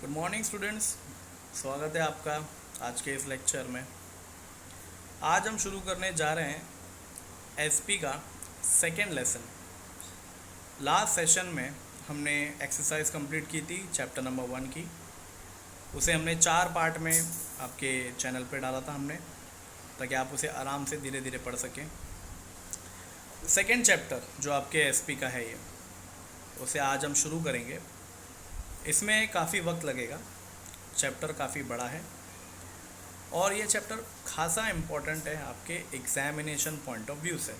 Good morning students. स्वागत है आपका आज के इस लेक्चर में। आज हम शुरू करने जा रहे हैं एसपी का सेकेंड लेसन। लास्ट सेशन में हमने एक्सरसाइज कंप्लीट की थी चैप्टर नंबर 1 की। उसे हमने 4 पार्ट में आपके चैनल पे डाला था हमने, ताकि आप उसे आराम से धीरे धीरे पढ़ सकें। सेकेंड चैप्टर जो आपके एसपी का है उसे आज हम शुरू करेंगे। इसमें काफ़ी वक्त लगेगा, चैप्टर काफ़ी बड़ा है और ये चैप्टर खासा इम्पोर्टेंट है आपके एग्जामिनेशन पॉइंट ऑफ व्यू से।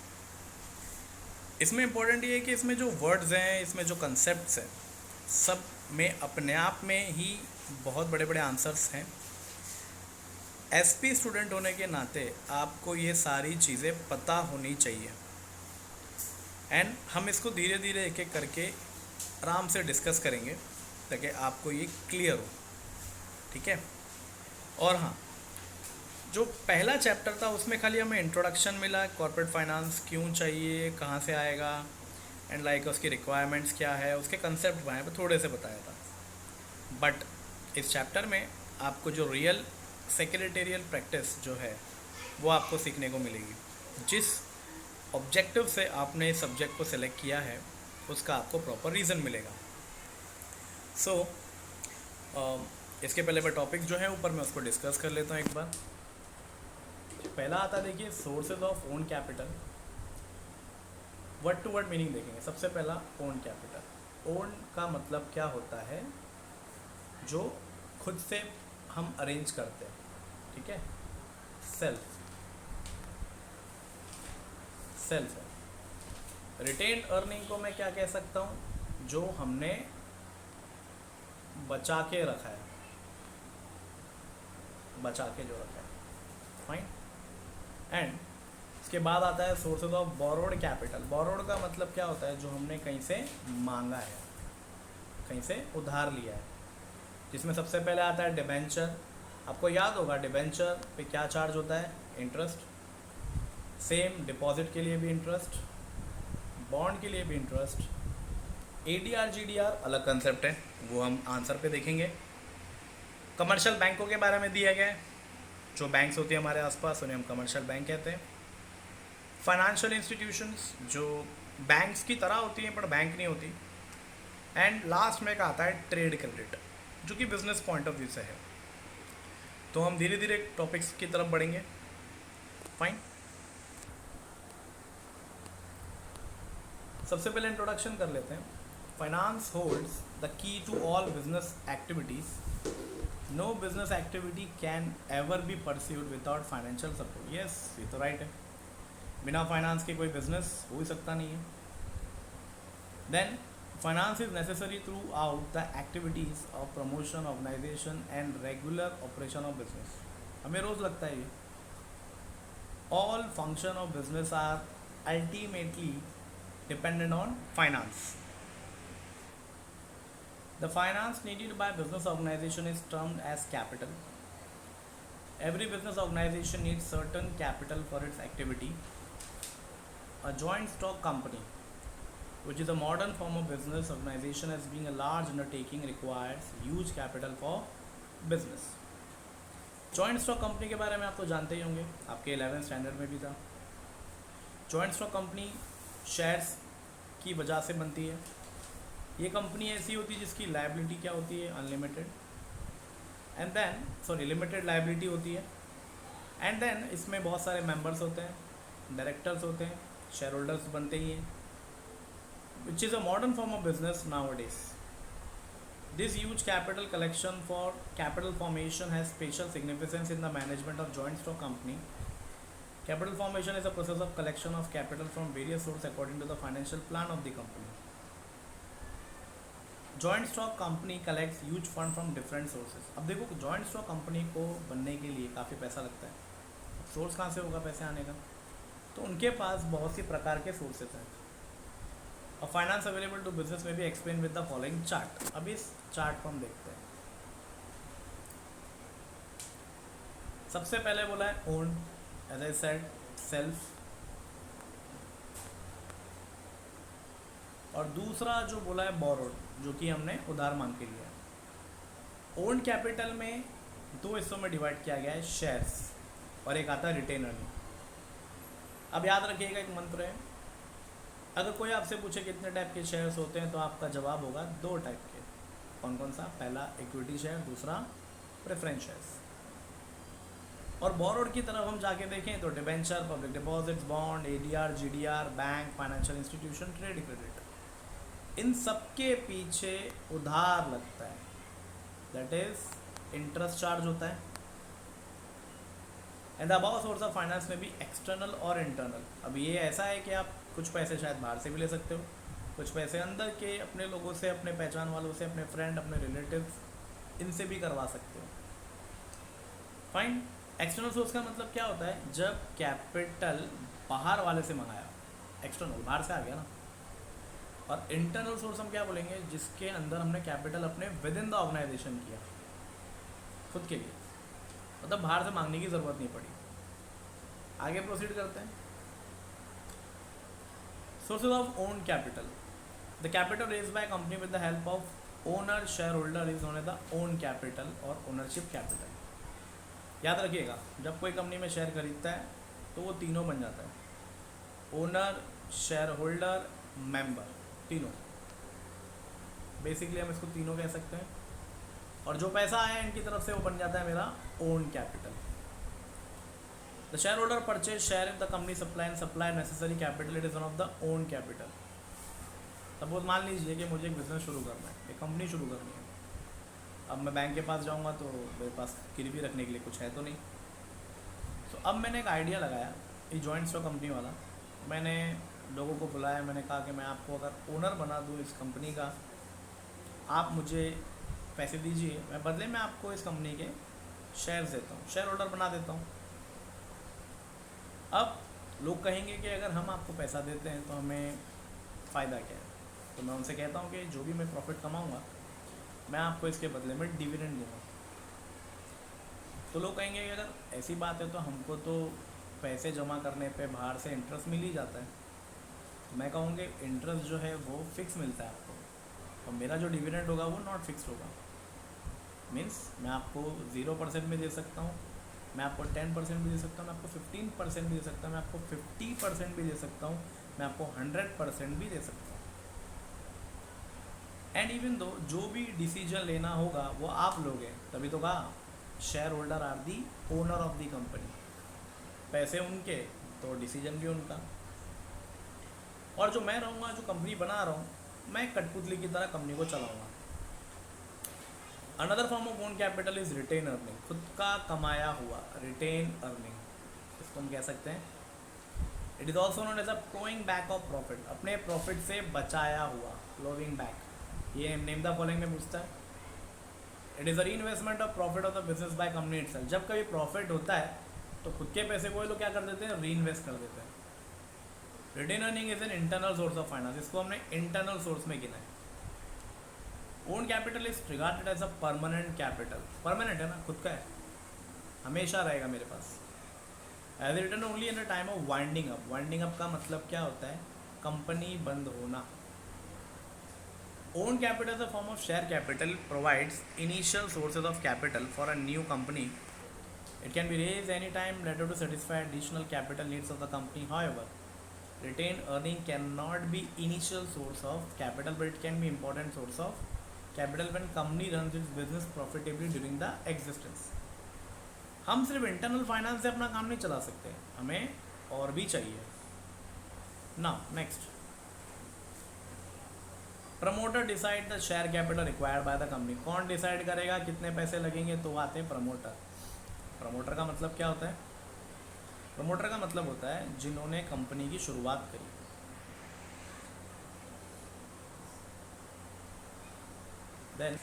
इसमें इम्पोर्टेंट ये है कि इसमें जो वर्ड्स हैं, इसमें जो कंसेप्ट्स हैं, सब में अपने आप में ही बहुत बड़े बड़े आंसर्स हैं। एसपी स्टूडेंट होने के नाते आपको ये सारी चीज़ें पता होनी चाहिए एंड हम इसको धीरे धीरे एक एक करके आराम से डिस्कस करेंगे ताकि आपको ये क्लियर हो, ठीक है। और हाँ, जो पहला चैप्टर था उसमें खाली हमें इंट्रोडक्शन मिला, कॉर्पोरेट फाइनेंस क्यों चाहिए, कहाँ से आएगा एंड लाइक उसकी रिक्वायरमेंट्स क्या है, उसके कंसेप्ट वहाँ पर थोड़े से बताया था। बट इस चैप्टर में आपको जो रियल सेक्रेटेरियल प्रैक्टिस जो है वो आपको सीखने को मिलेगी। जिस ऑब्जेक्टिव से आपने इस सब्जेक्ट को सिलेक्ट किया है उसका आपको प्रॉपर रीज़न मिलेगा। सो इसके पहले मैं टॉपिक जो है ऊपर मैं उसको डिस्कस कर लेता हूँ एक बार। पहला आता है, देखिए, sources of own capital. Word to word meaning देखेंगे। सबसे पहला ओन कैपिटल। ओन का मतलब क्या होता है? जो खुद से हम अरेंज करते हैं, ठीक है। सेल्फ सेल्फ है। रिटेन्ड अर्निंग को मैं क्या कह सकता हूँ? जो हमने बचा के रखा है, बचा के जो रखा है, फाइन। एंड इसके बाद आता है sources of borrowed capital. Borrowed का मतलब क्या होता है? जो हमने कहीं से मांगा है, कहीं से उधार लिया है। जिसमें सबसे पहले आता है डिबेंचर। आपको याद होगा डिबेंचर पे क्या चार्ज होता है? इंटरेस्ट। सेम डिपॉजिट के लिए भी इंटरेस्ट, बॉन्ड के लिए भी इंटरेस्ट। एडीआर जीडीआर अलग कंसेप्ट है, वो हम आंसर पे देखेंगे। कमर्शियल बैंकों के बारे में दिया गया है। जो बैंक्स होती हैं हमारे आसपास उन्हें हम कमर्शियल बैंक कहते हैं। फाइनेंशियल इंस्टीट्यूशंस जो बैंक्स की तरह होती हैं पर बैंक नहीं होती। एंड लास्ट में एक आता है ट्रेड क्रेडिट, जो कि बिजनेस पॉइंट ऑफ व्यू से है। तो हम धीरे धीरे टॉपिक्स की तरफ बढ़ेंगे, फाइन। सबसे पहले इंट्रोडक्शन कर लेते हैं। Finance holds the key to all business activities. No business activity can ever be pursued without financial support. Yes, ये तो राइट है। बिना फाइनेंस के कोई बिजनेस हो ही सकता नहीं है। Then finance is necessary throughout the activities of promotion, organisation and regular operation of business. हमें रोज़ लगता है ये। All function of business are ultimately dependent on finance. The finance needed by business organization is termed as capital. Every business organization needs certain capital for its activity. A joint stock company, which is a modern form of business organization as being a large undertaking, requires huge capital for business. Joint stock company के बारे में आप तो जानते ही होंगे, आपके 11th standard में भी था। जॉइंट स्टॉक कंपनी शेयर्स की वजह से बनती है। ये कंपनी ऐसी होती है जिसकी लायबिलिटी क्या होती है? Unlimited. And then limited liability होती है। एंड देन इसमें बहुत सारे मेंबर्स होते हैं, डायरेक्टर्स होते हैं, शेयर होल्डर्स बनते ही हैं, which is a modern form of business nowadays. This huge capital collection for capital formation has special significance in the management of joint stock company. Capital formation is a process of collection of capital from various sources according to the financial plan of the company. Joint stock company collects huge fund from different sources. अब देखो, joint stock company को बनने के लिए काफ़ी पैसा लगता है। सोर्स कहाँ से होगा पैसे आने का? तो उनके पास बहुत सी प्रकार के सोर्सेज हैं। और फाइनेंस अवेलेबल टू बिजनेस में भी explain with the following chart. अब इस चार्ट को हम देखते हैं। सबसे पहले बोला है own, as I said, self। और दूसरा जो बोला है बोरोड, जो कि हमने उधार मांग के लिया है। ओन कैपिटल में दो हिस्सों में डिवाइड किया गया है, शेयर्स और एक आता है रिटेन अर्निंग। अब याद रखिएगा एक मंत्र है, अगर कोई आपसे पूछे कितने टाइप के शेयर्स होते हैं तो आपका जवाब होगा दो टाइप के। कौन कौन सा? पहला इक्विटी शेयर, दूसरा प्रेफरेंस शेयर्स। और बोरोड की तरफ हम जाके देखें तो debenture, public deposits, bond, ADR, GDR, bank, financial institution, trade credit, इन सबके पीछे उधार लगता है, दैट इज इंटरेस्ट चार्ज होता है। And the above source of finance में भी एक्सटर्नल और इंटरनल। अब ये ऐसा है कि आप कुछ पैसे शायद बाहर से भी ले सकते हो, कुछ पैसे अंदर के अपने लोगों से, अपने पहचान वालों से, अपने फ्रेंड, अपने रिलेटिव्स, इनसे भी करवा सकते हो। फाइन। एक्सटर्नल सोर्स का मतलब क्या होता है? जब कैपिटल बाहर वाले से मंगाया, एक्सटर्नल बाहर से आ गया ना। और इंटरनल सोर्स हम क्या बोलेंगे? जिसके अंदर हमने कैपिटल अपने विद इन द ऑर्गेनाइजेशन किया, खुद के लिए, मतलब बाहर से मांगने की ज़रूरत नहीं पड़ी। आगे प्रोसीड करते हैं। Sources of own capital. The capital raise by company with the help of owner, share holder is known as the own capital और ओनरशिप कैपिटल। याद रखिएगा, जब कोई कंपनी में शेयर खरीदता है तो वो तीनों बन जाता है, ओनर, शेयर होल्डर, मेंबर, तीनों। बेसिकली हम इसको तीनों कह सकते हैं। और जो पैसा आया इनकी तरफ से वो बन जाता है मेरा own capital. The share holder purchase share if the company supply and supply necessary capital, it is one of the own capital. Suppose मान लीजिए कि मुझे एक बिजनेस शुरू करना है, एक कंपनी शुरू करनी है। अब मैं बैंक के पास जाऊंगा तो मेरे पास गिरवी रखने के लिए कुछ है तो नहीं। तो अब मैंने एक आइडिया लगाया, ये जॉइंट स्टॉक कंपनी वाला। मैंने लोगों को बुलाया, मैंने कहा कि मैं आपको अगर ओनर बना दूँ इस कंपनी का, आप मुझे पैसे दीजिए, मैं बदले में आपको इस कंपनी के शेयर्स देता हूँ, शेयर होल्डर बना देता हूँ। अब लोग कहेंगे कि अगर हम आपको पैसा देते हैं तो हमें फ़ायदा क्या है? तो मैं उनसे कहता हूँ कि जो भी मैं प्रॉफिट कमाऊँगा मैं आपको इसके बदले में डिविडेंड दूँगा। तो लोग कहेंगे कि अगर ऐसी बात है तो हमको तो पैसे जमा करने पे बाहर से इंटरेस्ट मिल ही जाता है। तो मैं कहूँगी इंटरेस्ट जो है वो फिक्स मिलता है आपको, और मेरा जो डिविडेंड होगा वो नॉट फिक्स होगा। मीन्स मैं आपको 0% भी दे सकता हूँ, मैं आपको 10% भी दे सकता हूँ, मैं आपको 15% भी दे सकता हूँ, मैं आपको 50% भी दे सकता हूँ, मैं आपको 100% भी दे सकता हूँ। एंड इवन दो जो भी डिसीजन लेना होगा वो आप लोग हैं, तभी तो कहा share holder are the owner of the company. पैसे उनके तो डिसीजन भी उनका। और जो मैं रहूँगा, जो कंपनी बना रहा हूँ, मैं कठपुतली की तरह कंपनी को चलाऊँगा। Another form of own capital is retain earning, खुद का कमाया हुआ, रिटेन अर्निंग इसको हम कह सकते हैं। It is also known as a ploughing back of profit, अपने प्रॉफिट से बचाया हुआ, फ्लोइंग बैक। ये नेम द फॉलोइंग में पूछता है। It is a re investment of profit of the business by company itself. जब कभी प्रॉफिट होता है तो खुद के पैसे को ये लोग क्या कर देते हैं? री इन्वेस्ट कर देते हैं। Retain earning is an internal source of finance, इसको हमने इंटरनल सोर्स में गिना है। Own capital is regarded as a permanent capital, permanent है ना, खुद का है, हमेशा रहेगा मेरे पास। As return only in the time of winding up. Winding up का मतलब क्या होता है? कंपनी बंद होना। Own capital as a form of share capital provides initial sources of capital for a new company. It can be raised anytime later to satisfy additional capital needs of the company. However, retained earning cannot be initial source of capital, but it can be important source of capital when company runs its business profitably during the existence. हम सिर्फ internal finance से अपना काम नहीं चला सकते, हमें और भी चाहिए ना। Next, promoter decide the share capital required by the company. कौन डिसाइड करेगा कितने पैसे लगेंगे? तो आते हैं प्रमोटर। प्रमोटर का मतलब क्या होता है? प्रमोटर का मतलब होता है जिन्होंने कंपनी की शुरुआत करी। Then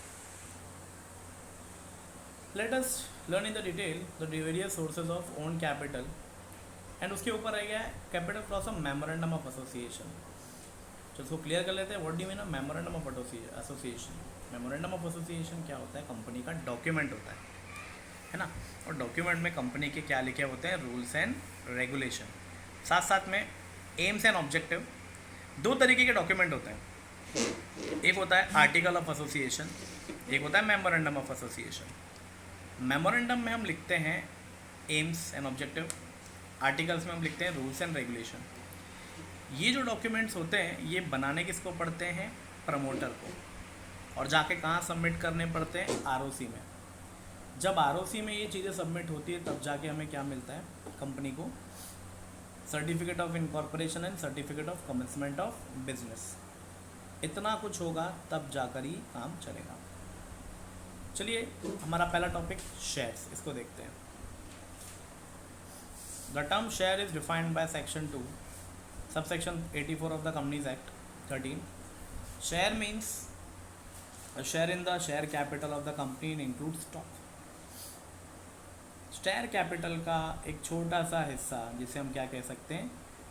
let us learn in the detail the various sources of own capital. And उसके ऊपर रह गया capital clause of memorandum of association. तो इसको क्लियर कर लेते हैं। What do mean memorandum of association? Memorandum of association क्या होता है? कंपनी का डॉक्यूमेंट होता है ना। और डॉक्यूमेंट में कंपनी के क्या लिखे होते हैं? रूल्स एंड रेगुलेशन, साथ साथ में एम्स एंड ऑब्जेक्टिव। दो तरीके के डॉक्यूमेंट होते हैं। एक होता है आर्टिकल ऑफ एसोसिएशन, एक होता है मेमोरेंडम ऑफ एसोसिएशन। मेमोरेंडम में हम लिखते हैं एम्स एंड ऑब्जेक्टिव, आर्टिकल्स में हम लिखते हैं रूल्स एंड रेगुलेशन। ये जो डॉक्यूमेंट्स होते हैं ये बनाने किसको पड़ते हैं? प्रमोटर को। और जाके कहाँ सबमिट करने पड़ते हैं? आरओसी में। जब आरओसी में ये चीज़ें सबमिट होती है तब जाके हमें क्या मिलता है? कंपनी को certificate of incorporation and certificate of commencement of business. इतना कुछ होगा तब जाकर ही काम चलेगा। चलिए हमारा पहला टॉपिक शेयर्स, इसको देखते हैं। The term share is defined by section 2 subsection 84 of the companies act 13। Share means a share in the share capital of the company and includes stock। Share capital का एक छोटा सा हिस्सा जिसे हम क्या कह सकते हैं?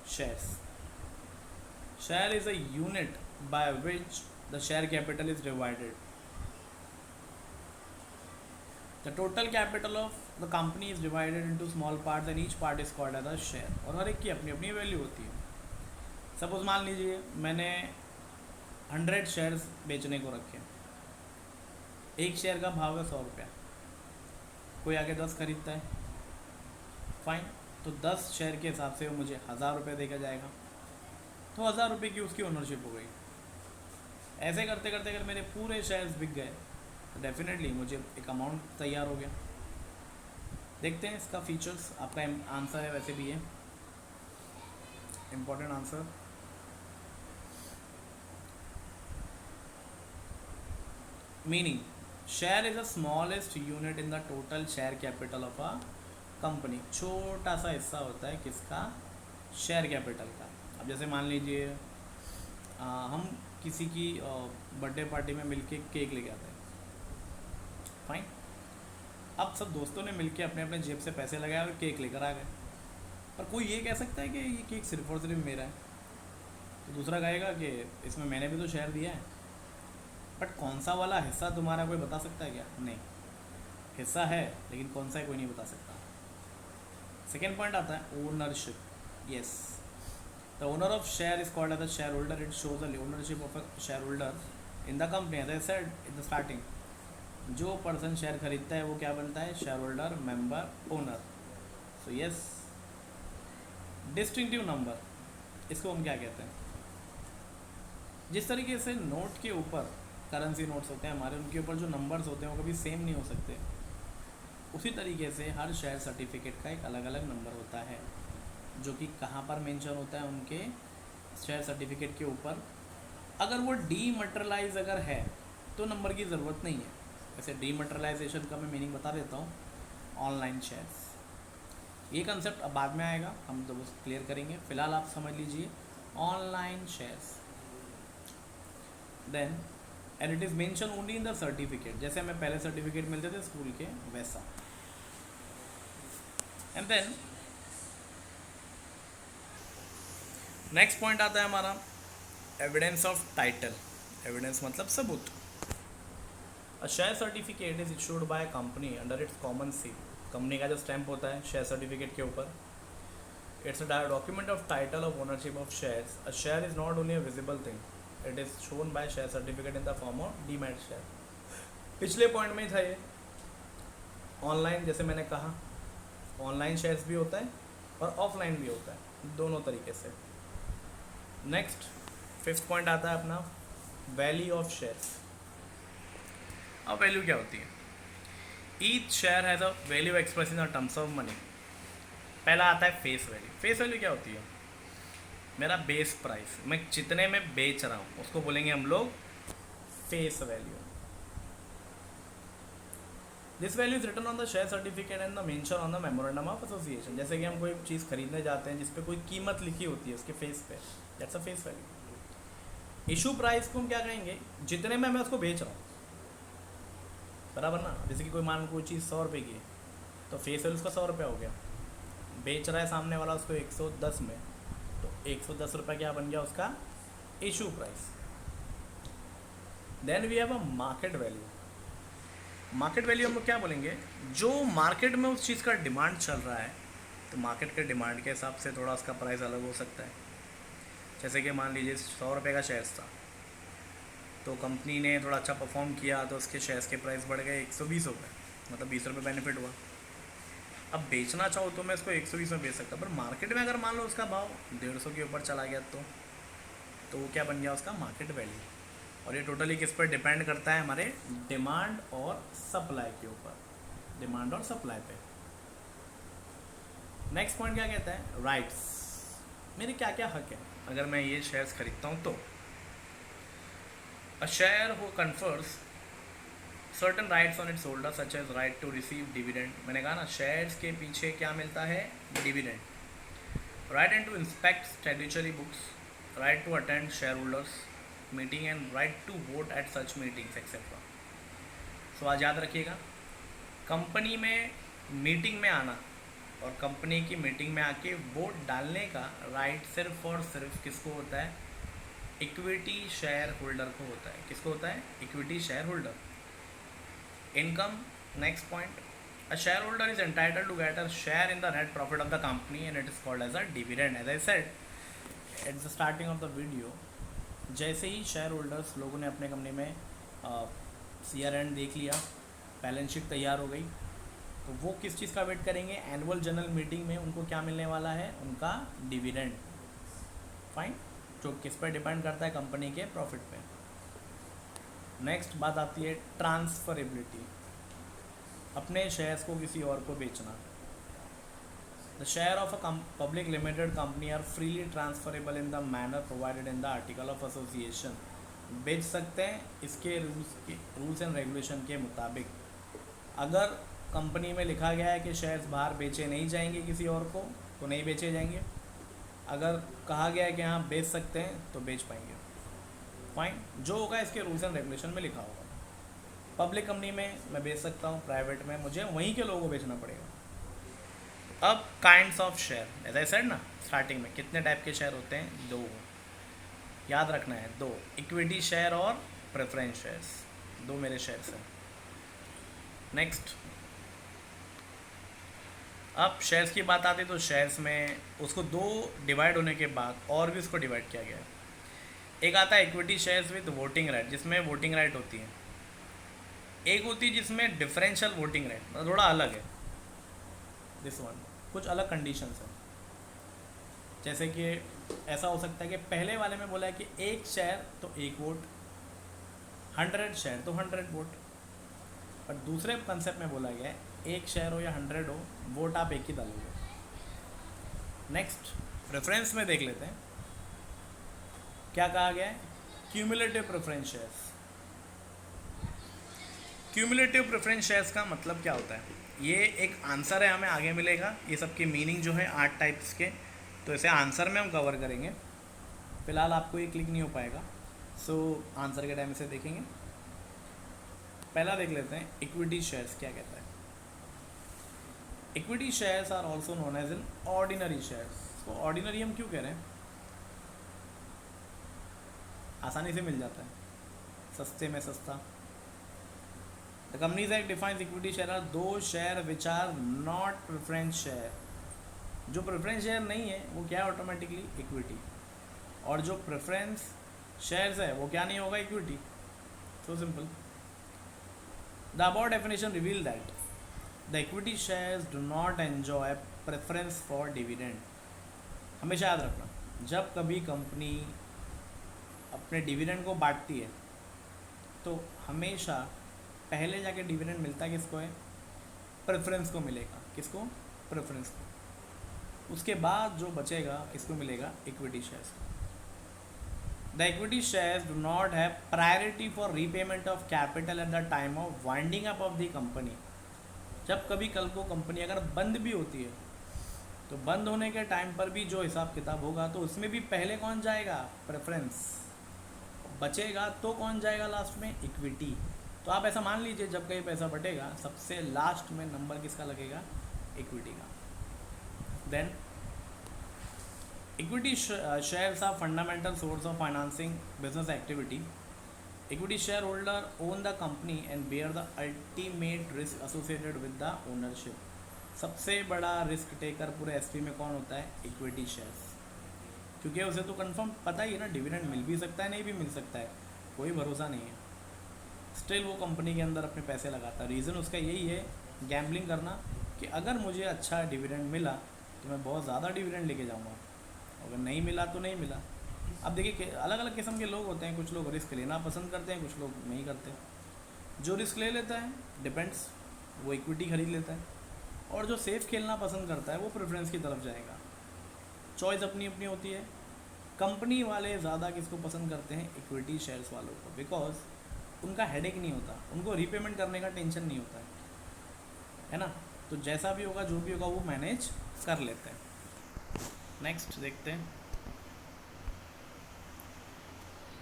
Shares. Share is a unit by which the share capital is divided. The total capital of the company is divided into small parts and each part is called as a share. और हर एक की अपनी अपनी value होती है। Suppose मान लीजिए मैंने 100 शेयर्स बेचने को रखे, एक शेयर का भाव है 100 रुपया, कोई आगे 10 खरीदता है, फाइन, तो 10 शेयर के हिसाब से वो मुझे 1000 रुपये देगा जाएगा, तो 1000 रुपये की उसकी ओनरशिप हो गई। ऐसे करते करते अगर मेरे पूरे शेयर्स बिक गए तो डेफिनेटली मुझे एक अमाउंट तैयार हो गया। देखते हैं इसका फीचर्स। आपका आंसर है वैसे भी ये important answer. Meaning share is the smallest unit in the total share capital of a company. छोटा सा हिस्सा होता है किसका? शेयर कैपिटल का। अब जैसे मान लीजिए हम किसी की बर्थडे पार्टी में मिलके केक लेके आते हैं, फाइन। अब सब दोस्तों ने मिलके अपने अपने जेब से पैसे लगाए और केक लेकर आ गए। पर कोई ये कह सकता है कि ये केक सिर्फ और सिर्फ मेरा है, तो दूसरा कहेगा कि इसमें मैंने भी तो शेयर दिया है। बट कौन सा वाला हिस्सा तुम्हारा कोई बता सकता है क्या? नहीं, हिस्सा है लेकिन कौन सा है कोई नहीं बता सकता। सेकेंड पॉइंट आता है ownership. Yes, the owner of share is called as the share holder. It shows the ownership of a share holder in the company. As I said in the starting, जो person share खरीदता है वो क्या बनता है? Share holder, member, owner. So yes, distinctive number, इसको हम क्या कहते हैं? जिस तरीके से नोट के ऊपर करेंसी नोट्स होते हैं हमारे, उनके ऊपर जो नंबर्स होते हैं वो कभी सेम नहीं हो सकते, उसी तरीके से हर शेयर सर्टिफिकेट का एक अलग अलग नंबर होता है जो कि कहाँ पर मेंशन होता है? उनके शेयर सर्टिफिकेट के ऊपर। अगर वो डीमटेरियलाइज अगर है तो नंबर की ज़रूरत नहीं है। वैसे डीमटेरियलाइजेशन का मैं मीनिंग बता देता हूँ। ऑनलाइन शेयर्स, ये कंसेप्ट अब बाद में आएगा, हम तो बस क्लियर करेंगे। फिलहाल आप समझ लीजिए online shares. Then and it is mention only in the certificate. जैसे हमें पहले सर्टिफिकेट मिलते थे स्कूल के, वैसा। एंड देन नेक्स्ट पॉइंट आता है हमारा एविडेंस ऑफ टाइटल। एविडेंस मतलब सबूत। A share certificate is issued by company under its common seal. Company का जो स्टैंप होता है शेयर सर्टिफिकेट के ऊपर, it's a document of title of ownership of shares. A share is not only a visible thing, it is shown by share certificate in the form of demat share. पिछले point में था ये online. जैसे मैंने कहा online shares भी होता है और ऑफलाइन भी होता है, दोनों तरीके से। नेक्स्ट फिफ्थ पॉइंट आता है अपना वैल्यू ऑफ शेयर्स। अब वैल्यू क्या होती है? Each share has a value express in terms of money. पहला आता है फेस वैल्यू। फेस वैल्यू क्या होती है? मेरा बेस प्राइस, मैं जितने में बेच रहा हूँ उसको बोलेंगे हम लोग face value. This value is written on the share certificate and the mention on the memorandum of association. जैसे कि हम कोई चीज़ खरीदने जाते हैं जिस पे कोई कीमत लिखी होती है उसके फेस पे, that's a face value. Issue price को हम क्या कहेंगे? जितने में मैं उसको बेच रहा हूँ, बराबर ना। जैसे कि कोई मान कोई चीज़ 100 रुपये की है तो फेस वैल्यू उसका 100 रुपये हो गया। बेच रहा है सामने वाला उसको 110 में, तो 110 रुपये क्या बन गया उसका issue price. Then we have a market value. Market value हम लोग क्या बोलेंगे? जो मार्केट में उस चीज़ का डिमांड चल रहा है, तो मार्केट के डिमांड के हिसाब से थोड़ा उसका प्राइस अलग हो सकता है। जैसे कि मान लीजिए 100 रुपये का शेयर्स था, तो कंपनी ने थोड़ा अच्छा परफॉर्म किया तो उसके शेयर्स के प्राइस बढ़ गए 120 रुपये, मतलब 20 रुपये बेनिफिट हुआ। अब बेचना चाहो तो मैं इसको 120 में बेच सकता, पर मार्केट में अगर मान लो उसका भाव 150 के ऊपर चला गया तो वो क्या बन गया, उसका मार्केट वैल्यू। और ये टोटली किस पर डिपेंड करता है, हमारे डिमांड और सप्लाई के ऊपर, डिमांड और सप्लाई पे। नेक्स्ट पॉइंट क्या कहता है, राइट्स। मेरे क्या क्या हक है अगर मैं ये शेयर्स खरीदता हूँ तो। A share who confers certain rights on its holder such as right to receive dividend. मैंने कहा ना, शेयर्स के पीछे क्या मिलता है, dividend. Right and to inspect statutory books, right to attend share holders meeting and right to vote at such meetings etcetera. So आज याद रखिएगा, कंपनी में मीटिंग में आना और कंपनी की मीटिंग में आके वोट डालने का राइट सिर्फ और सिर्फ किसको होता है, इक्विटी शेयर होल्डर को होता है। किसको होता है, equity share holder. Income, next point, a share holder is entitled to get a share in the net profit of the company and it is called as a dividend. As I said at the starting of the video, जैसे ही share holders लोगों ने अपने company में CRN देख लिया, balance sheet तैयार हो गई, तो वो किस चीज़ का वेट करेंगे, एनुअल जनरल मीटिंग में उनको क्या मिलने वाला है, उनका डिविडेंड। फाइन, जो किस पर डिपेंड करता है, कंपनी के प्रॉफिट पे। नेक्स्ट बात आती है ट्रांसफरेबिलिटी, अपने शेयर्स को किसी और को बेचना। The share of a public limited company are freely transferable in the manner provided in the article of association. बेच सकते हैं इसके रूल्स एंड रेगुलेशन के मुताबिक। अगर कंपनी में लिखा गया है कि शेयर्स बाहर बेचे नहीं जाएंगे किसी और को, तो नहीं बेचे जाएंगे। अगर कहा गया है कि हाँ बेच सकते हैं तो बेच पाएंगे। फाइन, जो होगा इसके रूल्स एंड रेगुलेशन में लिखा होगा। पब्लिक कंपनी में मैं बेच सकता हूँ, प्राइवेट में मुझे वहीं के लोगों को बेचना पड़ेगा। अब kinds of share, as I said ना स्टार्टिंग में, कितने टाइप के शेयर होते हैं, 2 याद रखना है, 2, इक्विटी शेयर और प्रेफरेंस शेयर्स, 2 मेरे शेयर्स हैं। नेक्स्ट, अब शेयर्स की बात आती है तो शेयर्स में उसको 2 डिवाइड होने के बाद और भी उसको डिवाइड किया गया है। एक आता है equity shares with voting right, जिसमें वोटिंग राइट होती है। एक होती है जिसमें डिफरेंशियल वोटिंग राइट, मतलब थोड़ा अलग है। दिस वन, कुछ अलग कंडीशंस हैं। जैसे कि ऐसा हो सकता है कि पहले वाले में बोला है कि 1 शेयर तो 1 वोट, 100 शेयर तो 100 वोट। पर दूसरे कंसेप्ट में बोला गया है 1 शेयर हो या 100 हो, वोट आप एक ही डालोगे। नेक्स्ट, प्रेफरेंस में देख लेते हैं क्या कहा गया है, cumulative preference shares. Cumulative preference shares का मतलब क्या होता है, ये एक आंसर है, हमें आगे मिलेगा। ये सबकी मीनिंग जो है 8 टाइप्स के, तो इसे आंसर में हम कवर करेंगे। फिलहाल आपको ये क्लिक नहीं हो पाएगा, सो आंसर के टाइम इसे देखेंगे। पहला देख लेते हैं इक्विटी शेयर्स क्या कहता है। Equity shares are also known as in ordinary shares. तो ऑर्डिनरी हम क्यों कह रहे हैं, आसानी से मिल जाता है, सस्ते में सस्ता। The companies act defines equity share are those share which are not preference share. जो प्रेफरेंस शेयर नहीं है वो क्या है, ऑटोमेटिकली इक्विटी। और जो प्रेफरेंस शेयर्स है वो क्या नहीं होगा, equity. So simple. The above definition reveal that the equity shares do not enjoy preference for dividend. हमेशा याद रखना, जब कभी कंपनी अपने डिविडेंड को बांटती है तो हमेशा पहले जाके डिविडेंड मिलता है किसको है, प्रेफरेंस को मिलेगा। किसको, प्रेफरेंस को। उसके बाद जो बचेगा किसको मिलेगा, इक्विटी शेयर्स को। The equity shares do not have priority for repayment of capital at the time of winding up of the company. जब कभी कल को कंपनी अगर बंद भी होती है तो बंद होने के टाइम पर भी जो हिसाब किताब होगा तो उसमें भी पहले कौन जाएगा, प्रेफरेंस। बचेगा तो कौन जाएगा लास्ट में, इक्विटी। तो आप ऐसा मान लीजिए जब कहीं पैसा बटेगा सबसे लास्ट में नंबर किसका लगेगा, इक्विटी का। Then equity shares are fundamental source of financing business activity. Equity share holder own the company and bear the ultimate risk associated with the ownership. सबसे बड़ा रिस्क टेकर पूरे एसपी में कौन होता है, इक्विटी शेयर्स। क्योंकि उसे तो कंफर्म पता ही है ना, डिविडेंड मिल भी सकता है नहीं भी मिल सकता है। कोई भरोसा नहीं है, स्टिल वो कंपनी के अंदर अपने पैसे लगाता है। रीज़न उसका यही है, गैम्बलिंग करना, कि अगर मुझे अच्छा डिविडेंड मिला तो मैं बहुत ज़्यादा डिविडेंड लेके जाऊँगा, अगर नहीं मिला तो नहीं मिला। अब देखिए अलग अलग किस्म के लोग होते हैं, कुछ लोग रिस्क लेना पसंद करते हैं, कुछ लोग नहीं करते। जो रिस्क ले लेता है डिपेंड्स, वो इक्विटी खरीद लेता है, और जो सेफ खेलना पसंद करता है वो प्रेफरेंस की तरफ जाएगा। चॉइस अपनी अपनी होती है। कंपनी वाले ज़्यादा किसको पसंद करते हैं? इक्विटी शेयर्स वालों को, बिकॉज उनका हेडेक नहीं होता, उनको रीपेमेंट करने का टेंशन नहीं होता है ना। तो जैसा भी होगा, जो भी होगा, वो मैनेज कर लेते हैं। नेक्स्ट देखते हैं।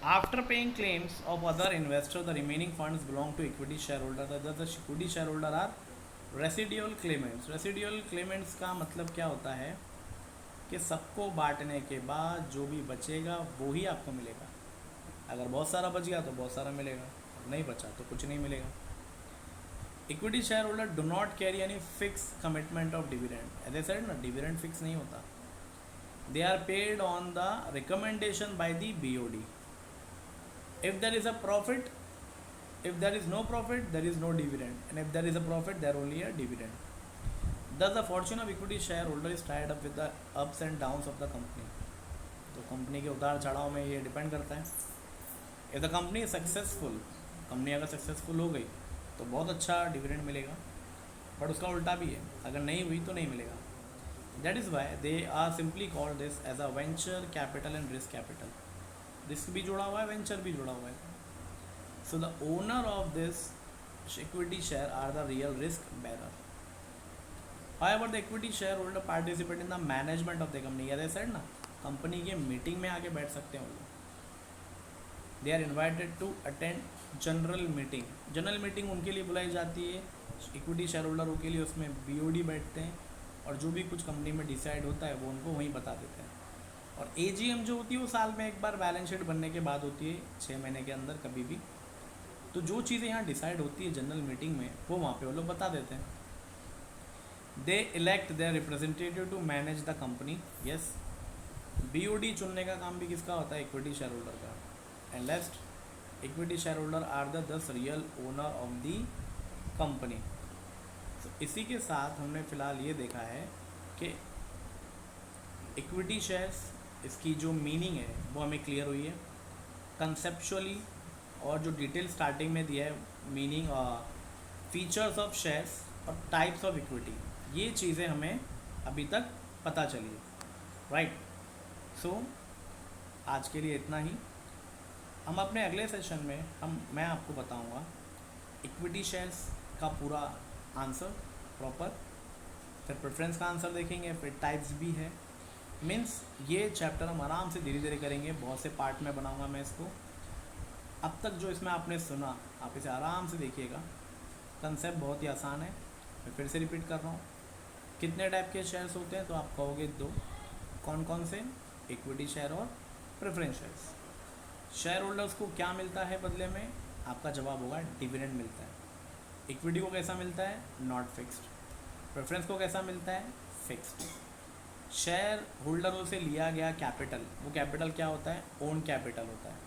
After paying claims of other investor the remaining funds belong to equity share holder. The equity share holder are residual claimants. Residual claimants का मतलब क्या होता है कि सबको बांटने के बाद जो भी बचेगा वो ही आपको मिलेगा। अगर बहुत सारा बच गया तो बहुत सारा मिलेगा, और नहीं बचा तो कुछ नहीं मिलेगा। Equity share holder do not carry any fix commitment of dividend. As a said ना, डिविडेंड फिक्स नहीं होता। They are paid on the recommendation by the BOD। If there is a profit, if there is no profit there is no dividend, and if there is a profit there only a dividend. Thus the fortune of equity shareholder is tied up with the ups and downs of the company. तो company के उतार चढ़ाव में ये depend करता है। If the company is successful, company अगर successful हो गई तो बहुत अच्छा डिविडेंड मिलेगा, बट उसका उल्टा भी है, अगर नहीं हुई तो नहीं मिलेगा। That is why they are simply called this as a venture capital and risk capital. Risk भी जुड़ा हुआ है, वेंचर भी जुड़ा हुआ है। So the owner of this equity share are the real risk bearer. However, the equity shareholder participate in the management of the company. As I said ना, company के मीटिंग में आके बैठ सकते हैं वो लोग। They are invited to attend general meeting. General meeting उनके लिए बुलाई जाती है, इक्विटी शेयर होल्डरों के लिए उसमें BOD बैठते हैं, और जो भी कुछ कंपनी में डिसाइड होता है वो उनको वहीं बता देते हैं। और AGM जो होती है वो साल में एक बार बैलेंस शीट बनने के बाद होती है, 6 महीने के अंदर कभी भी। तो जो चीज़ें यहाँ डिसाइड होती है जनरल मीटिंग में, वो वहाँ पे वो लोग बता देते हैं। They elect their representative to manage the company. Yes, BOD चुनने का काम भी किसका होता है? इक्विटी शेयर होल्डर का। And last, equity share holder are the real owner of the company. तो इसी के साथ हमने फ़िलहाल ये देखा है कि इक्विटी शेयर्स, इसकी जो मीनिंग है वो हमें क्लियर हुई है कंसेप्चुअली, और जो डिटेल स्टार्टिंग में दिया है, मीनिंग और फीचर्स ऑफ शेयर्स और टाइप्स ऑफ इक्विटी, ये चीज़ें हमें अभी तक पता चली है, राइट। सो आज के लिए इतना ही। हम अपने अगले सेशन में मैं आपको बताऊंगा इक्विटी शेयर्स का पूरा आंसर प्रॉपर, फिर प्रेफरेंस का आंसर देखेंगे, फिर टाइप्स भी है। मीन्स ये चैप्टर हम आराम से धीरे धीरे करेंगे, बहुत से पार्ट में बनाऊंगा मैं इसको। अब तक जो इसमें आपने सुना, आप इसे आराम से देखिएगा, कंसेप्ट बहुत ही आसान है। मैं फिर से रिपीट कर रहा हूँ। कितने टाइप के शेयर्स होते हैं? तो आप कहोगे 2। कौन कौन से? इक्विटी शेयर और प्रेफरेंस शेयर्स। शेयर होल्डर्स को क्या मिलता है बदले में? आपका जवाब होगा डिविडेंड मिलता है। इक्विटी को कैसा मिलता है? Not fixed. प्रेफरेंस को कैसा मिलता है? फिक्स्ड। शेयर होल्डरों से लिया गया कैपिटल, वो कैपिटल क्या होता है? ओन कैपिटल होता है।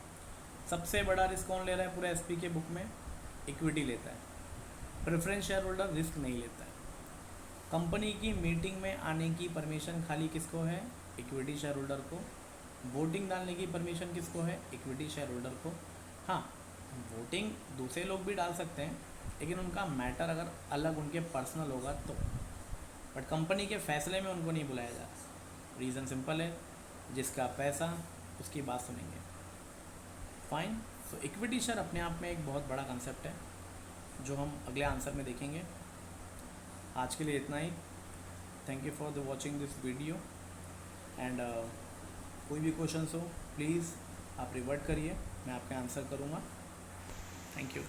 सबसे बड़ा रिस्क कौन ले रहा है पूरे SP के बुक में? इक्विटी लेता है। प्रेफरेंस शेयर होल्डर रिस्क नहीं लेता है। कंपनी की मीटिंग में आने की परमिशन खाली किसको है? इक्विटी शेयर होल्डर को। वोटिंग डालने की परमिशन किसको है? इक्विटी शेयर होल्डर को। हाँ, वोटिंग दूसरे लोग भी डाल सकते हैं, लेकिन उनका मैटर अगर अलग उनके पर्सनल होगा तो, बट कंपनी के फैसले में उनको नहीं बुलाया जाता। रीज़न सिंपल है, जिसका पैसा उसकी बात सुनेंगे। फाइन। सो इक्विटी शेयर अपने आप में एक बहुत बड़ा कंसेप्ट है, जो हम अगले आंसर में देखेंगे। आज के लिए इतना ही। Thank you for the watching this video, and कोई भी क्वेश्चंस हो प्लीज़ आप रिवर्ट करिए, मैं आपका आंसर करूँगा। Thank you.